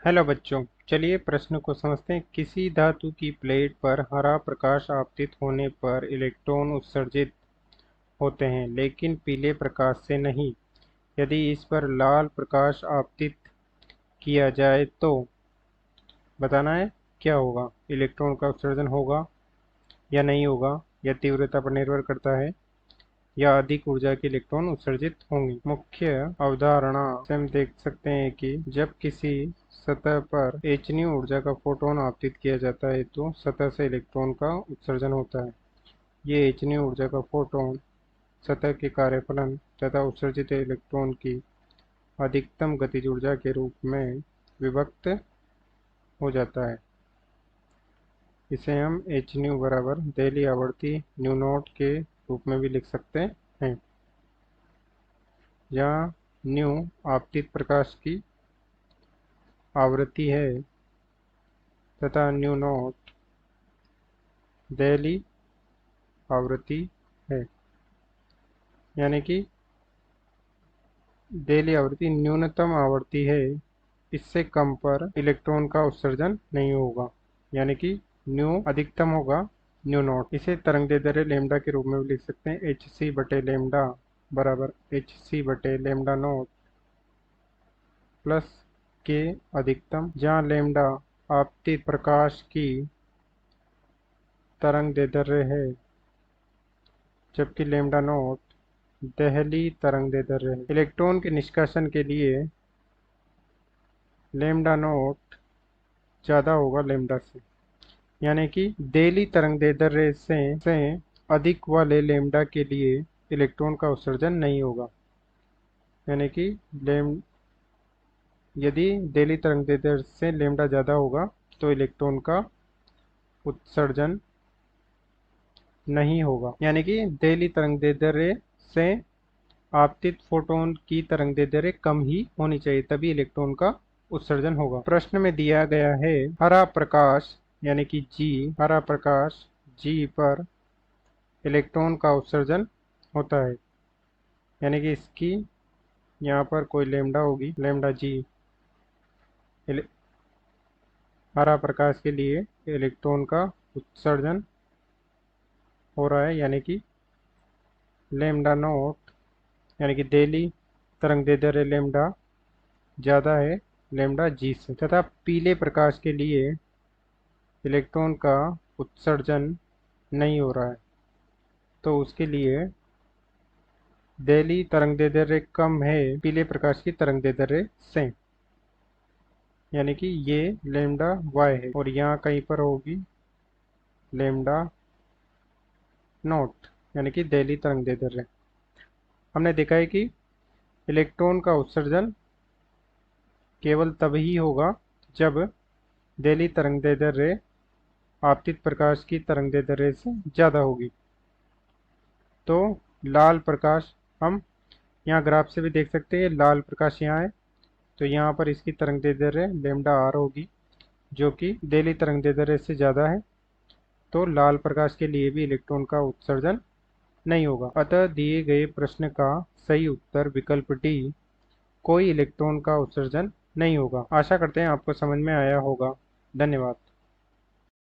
Hello बच्चों, चलिए प्रश्न को समझते हैं। किसी धातु की प्लेट पर हरा प्रकाश आपतित होने पर इलेक्ट्रॉन उत्सर्जित होते हैं, लेकिन पीले प्रकाश से नहीं। यदि इस पर लाल प्रकाश आपतित किया जाए तो बताना है क्या होगा। इलेक्ट्रॉन का उत्सर्जन होगा या नहीं होगा, यह तीव्रता पर निर्भर करता है, या अधिक ऊर्जा के इलेक्ट्रॉन उत्सर्जित होंगे। मुख्य अवधारणा से हम देख सकते हैं कि जब किसी सतह पर hν ऊर्जा का फोटोन आपतित किया जाता है तो सतह से इलेक्ट्रॉन का उत्सर्जन होता है। ये hν ऊर्जा का फोटोन सतह के कार्यफलन तथा उत्सर्जित इलेक्ट्रॉन की अधिकतम गतिज ऊर्जा के रूप में विभक्त हो जाता है। इसे हम hν बराबर दहली आवर्ती ν0 के रूप में भी लिख सकते हैं, जहाँ ν आपतित प्रकाश की आवृत्ति है तथा ν0 दहली आवृत्ति है। यानी कि दहली आवृत्ति न्यूनतम आवृत्ति है, इससे कम पर इलेक्ट्रॉन का उत्सर्जन नहीं होगा। यानी कि ν अधिकतम होगा ν0। इसे तरंगदैर्ध्य लैम्ब्डा के रूप में भी लिख सकते हैं। hc बटे लैम्ब्डा बराबर hc बटे लैम्ब्डा नॉट प्लस के अधिकतम, जहाँ लैम्ब्डा आपतित प्रकाश की तरंगदैर्ध्य है जबकि लैम्ब्डा नॉट दहली तरंगदैर्ध्य है। इलेक्ट्रॉन के निष्कासन के लिए लैम्ब्डा नॉट ज़्यादा होगा लैम्ब्डा से, यानी कि दहली तरंगदैर्ध्य से अधिक वाले लैम्ब्डा के लिए इलेक्ट्रॉन का उत्सर्जन नहीं होगा। यानी कि यदि दहली तरंगदैर्ध्य से लैम्ब्डा ज़्यादा होगा तो इलेक्ट्रॉन का उत्सर्जन नहीं होगा। यानी कि दहली तरंगदैर्ध्य से आपतित फोटोन की तरंगदैर्ध्य कम ही होनी चाहिए, तभी इलेक्ट्रॉन का उत्सर्जन होगा। प्रश्न में दिया गया है हरा प्रकाश यानी कि G, हरा प्रकाश G पर इलेक्ट्रॉन का उत्सर्जन होता है। यानी कि इसकी यहाँ पर कोई लैम्ब्डा होगी, लैम्ब्डा G। हरा प्रकाश के लिए इलेक्ट्रॉन का उत्सर्जन हो रहा है, यानी कि लैम्ब्डा नॉट, यानी कि दहली तरंगदैर्ध्य लैम्ब्डा ज़्यादा है लैम्ब्डा G से। तथा पीले प्रकाश के लिए इलेक्ट्रॉन का उत्सर्जन नहीं हो रहा है, तो उसके लिए दहली तरंगदैर्ध्य कम है पीले प्रकाश की तरंगदैर्ध्य से। यानी कि ये लैम्ब्डा Y है और यहाँ कहीं पर होगी लैम्ब्डा नॉट, यानी कि दहली तरंगदैर्ध्य। हमने देखा है कि इलेक्ट्रॉन का उत्सर्जन केवल तभी होगा जब दहली तरंगदैर्ध्य आपतित प्रकाश की तरंगदैर्ध्य से ज़्यादा होगी। तो लाल प्रकाश हम यहाँ ग्राफ से भी देख सकते हैं, लाल प्रकाश यहाँ है तो यहाँ पर इसकी तरंगदैर्ध्य लैम्ब्डा R होगी, जो कि दहली तरंगदैर्ध्य से ज़्यादा है। तो लाल प्रकाश के लिए भी इलेक्ट्रॉन का उत्सर्जन नहीं होगा। अतः दिए गए प्रश्न का सही उत्तर विकल्प D, कोई इलेक्ट्रॉन का उत्सर्जन नहीं होगा। आशा करते हैं आपको समझ में आया होगा। धन्यवाद।